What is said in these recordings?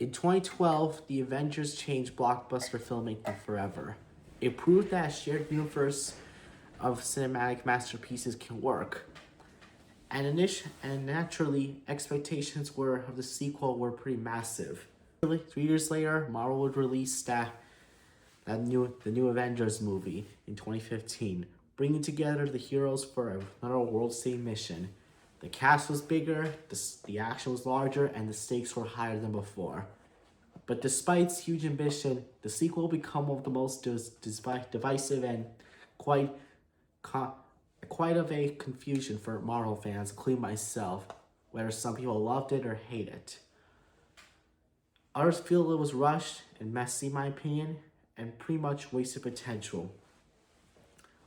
In 2012, the Avengers changed blockbuster filmmaking forever. It proved that a shared universe of cinematic masterpieces can work. And naturally, expectations of the sequel were pretty massive. 3 years later, Marvel would release the new Avengers movie in 2015, bringing together the heroes for another world-saving mission. The cast was bigger, the action was larger, and the stakes were higher than before. But despite its huge ambition, the sequel became one of the most divisive and quite of a confusion for Marvel fans, including myself, whether some people loved it or hate it. Others feel it was rushed and messy, in my opinion, and pretty much wasted potential.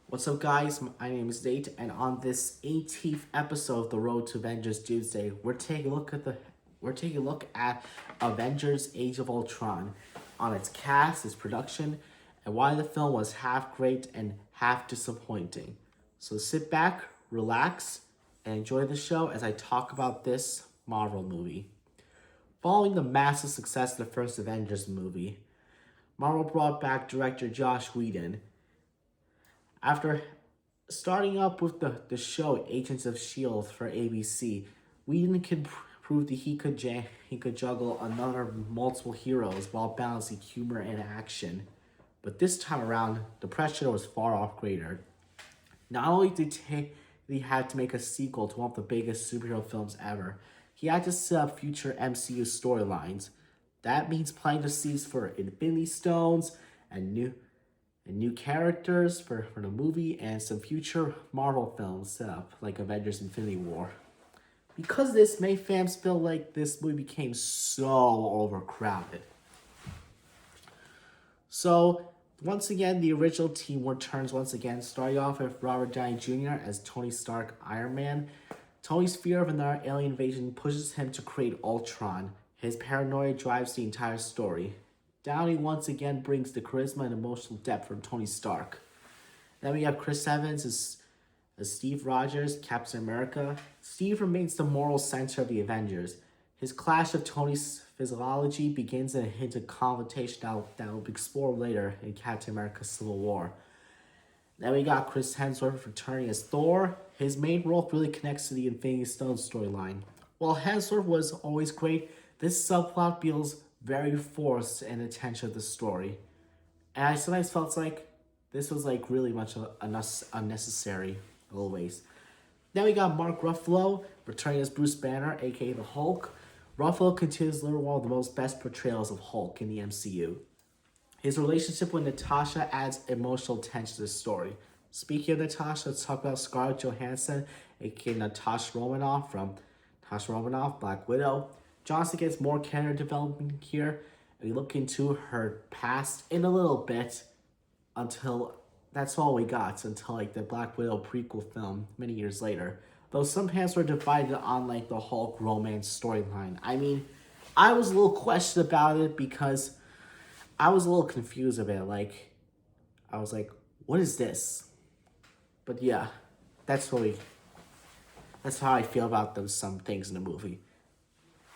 What's up, guys? My name is Nate, and on this 18th episode of The Road to Avengers Doomsday, we're taking a look at Avengers: Age of Ultron, on its cast, its production, and why the film was half great and half disappointing. So sit back, relax, and enjoy the show as I talk about this Marvel movie. Following the massive success of the first Avengers movie, Marvel brought back director Joss Whedon. After starting up with the show Agents of S.H.I.E.L.D. for ABC, Whedon could prove that he could juggle another multiple heroes while balancing humor and action. But this time around, the pressure was far off greater. Not only did he had to make a sequel to one of the biggest superhero films ever, he had to set up future MCU storylines. That means planting the seeds for Infinity Stones and new characters for the movie and some future Marvel films set up, like Avengers: Infinity War. Because of this, many fans feel like this movie became so overcrowded. So, once again, the original team returns once again, starting off with Robert Downey Jr. as Tony Stark, Iron Man. Tony's fear of another alien invasion pushes him to create Ultron. His paranoia drives the entire story. Downey once again brings the charisma and emotional depth from Tony Stark. Then we have Chris Evans as Steve Rogers, Captain America. Steve remains the moral center of the Avengers. His clash of Tony's physiology begins in a hint of confrontation that will be explored later in Captain America: Civil War. Then we got Chris Hemsworth returning as Thor. His main role really connects to the Infinity Stone storyline. While Hemsworth was always great, this subplot feels very forced in the tension of the story. And I sometimes felt like this was really much unnecessary, always. Then we got Mark Ruffalo returning as Bruce Banner, aka the Hulk. Ruffalo continues to deliver one of the most best portrayals of Hulk in the MCU. His relationship with Natasha adds emotional tension to the story. Speaking of Natasha, let's talk about Scarlett Johansson, aka Natasha Romanoff from Natasha Romanoff, Black Widow. Johnson gets more character development here, and we look into her past in a little bit until that's all we got until the Black Widow prequel film many years later. Though some fans were divided on the Hulk romance storyline. I mean, I was a little questioned about it because I was a little confused about it. I was like, what is this? But yeah, that's how I feel about some things in the movie.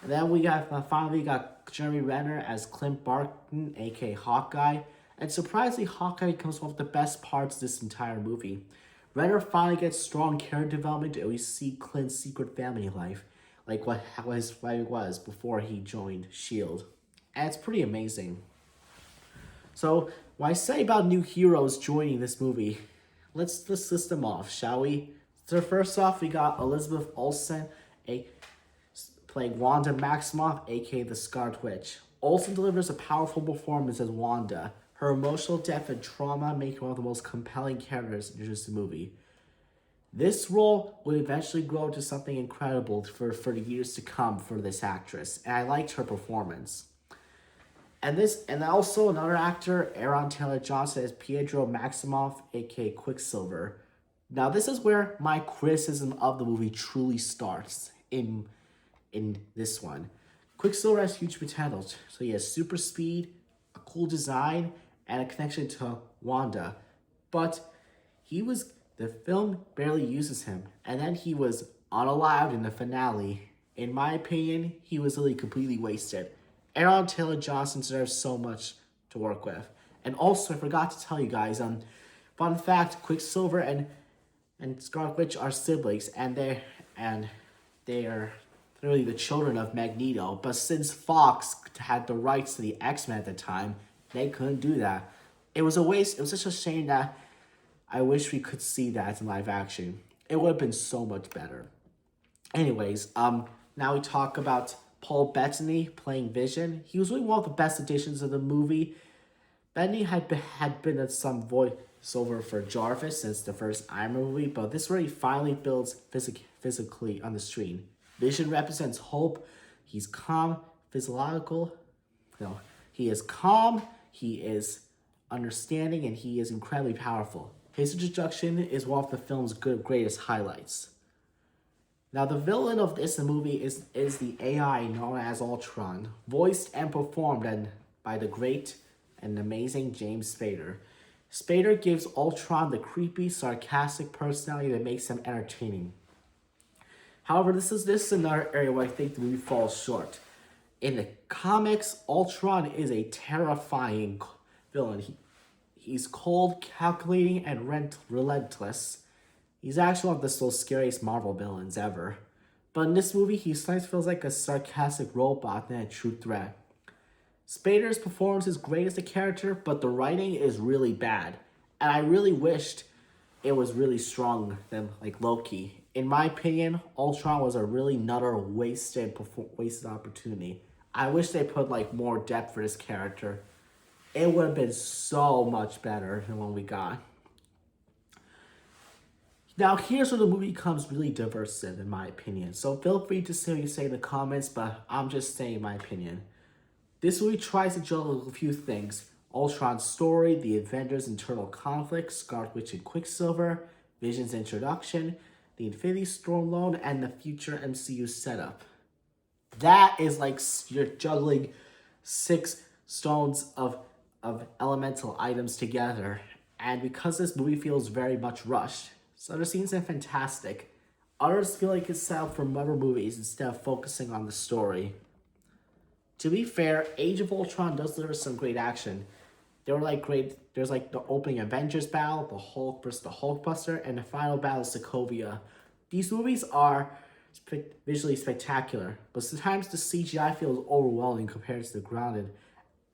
And then finally got Jeremy Renner as Clint Barton, aka Hawkeye. And surprisingly, Hawkeye becomes one of the best parts of this entire movie. Renner finally gets strong character development, and we see Clint's secret family life, how his life was before he joined S.H.I.E.L.D. And it's pretty amazing. So, what I say about new heroes joining this movie, let's list them off, shall we? So first off, we got Elizabeth Olsen, playing Wanda Maximoff, aka the Scarlet Witch. Olsen delivers a powerful performance as Wanda. Her emotional depth and trauma make her one of the most compelling characters in the movie. This role would eventually grow to something incredible for the years to come for this actress, and I liked her performance. And also another actor, Aaron Taylor Johnson, as Pietro Maximoff, aka Quicksilver. Now this is where my criticism of the movie truly starts in this one. Quicksilver has huge potential, so he has super speed, a cool design, and a connection to Wanda. But the film barely uses him, and then he was unalived in the finale. In my opinion, he was really completely wasted. Aaron Taylor Johnson deserves so much to work with. And also, I forgot to tell you guys, fun fact: Quicksilver and Scarlet Witch are siblings, and they are really the children of Magneto. But since Fox had the rights to the X-Men at the time, they couldn't do that. It was a waste. It was such a shame that I wish we could see that in live action. It would have been so much better. Anyways, now we talk about Paul Bettany playing Vision. He was really one of the best additions of the movie. Bettany had been at some voiceover for Jarvis since the first Iron Man movie, but this really finally builds physically on the screen. Vision represents hope. He's calm, physiological. No, he is calm, he is understanding, and he is incredibly powerful. His introduction is one of the film's greatest highlights. Now, the villain of this movie is the AI known as Ultron, voiced and performed by the great and amazing James Spader. Spader gives Ultron the creepy, sarcastic personality that makes him entertaining. However, this is another area where I think the movie falls short. In the comics, Ultron is a terrifying villain. He's cold, calculating, and relentless. He's actually one of the most scariest Marvel villains ever. But in this movie, he sometimes feels like a sarcastic robot than a true threat. Spader's performance is great as a character, but the writing is really bad. And I really wished it was really strong than like Loki. In my opinion, Ultron was a really nutter wasted opportunity. I wish they put like more depth for this character. It would have been so much better than what we got. Now, here's where the movie becomes really divisive, in my opinion. So feel free to say what you say in the comments, but I'm just saying my opinion. This movie tries to juggle a few things. Ultron's story, the Avengers' internal conflict, Scarlet Witch and Quicksilver, Vision's introduction, the Infinity Storm loan, and the future MCU setup. That is like you're juggling 6 stones of elemental items together. And because this movie feels very much rushed, some other scenes are fantastic. Others feel like it's set up for other movies instead of focusing on the story. To be fair, Age of Ultron does deliver some great action. There's like the opening Avengers battle, the Hulk versus the Hulkbuster, and the final battle of Sokovia. These movies are visually spectacular, but sometimes the CGI feels overwhelming compared to the grounded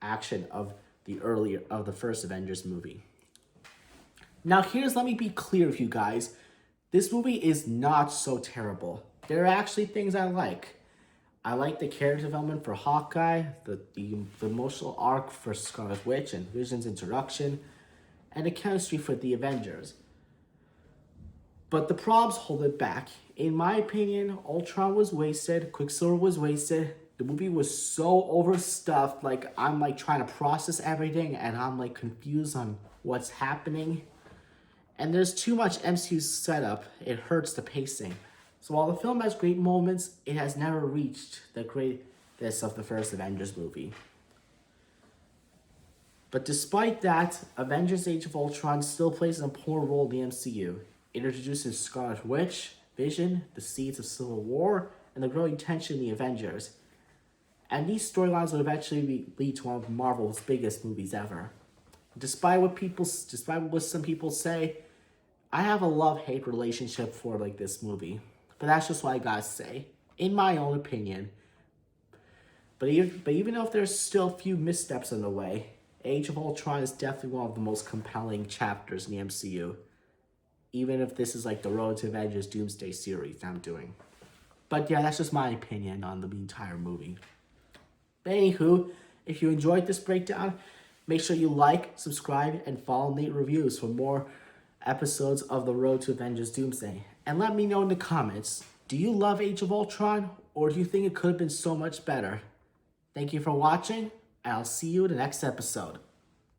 action of the first Avengers movie. Now let me be clear with you guys. This movie is not so terrible. There are actually things I like. I like the character development for Hawkeye, the emotional arc for Scarlet Witch and Vision's introduction, and the chemistry for the Avengers. But the problems hold it back. In my opinion, Ultron was wasted, Quicksilver was wasted. The movie was so overstuffed, like I'm like trying to process everything and I'm like confused on what's happening. And there's too much MCU setup. It hurts the pacing. So while the film has great moments, it has never reached the greatness of the first Avengers movie. But despite that, Avengers Age of Ultron still plays an important role in the MCU. It introduces Scarlet Witch, Vision, the seeds of Civil War, and the growing tension in the Avengers. And these storylines will eventually lead to one of Marvel's biggest movies ever. Despite what some people say, I have a love-hate relationship for like this movie. But that's just what I gotta say, in my own opinion. But even though there's still a few missteps in the way, Age of Ultron is definitely one of the most compelling chapters in the MCU. Even if this is like the Road to Avengers Doomsday series I'm doing. But yeah, that's just my opinion on the entire movie. But anywho, if you enjoyed this breakdown, make sure you like, subscribe, and follow Nate Reviews for more episodes of the Road to Avengers Doomsday. And let me know in the comments, do you love Age of Ultron, or do you think it could have been so much better? Thank you for watching, and I'll see you in the next episode.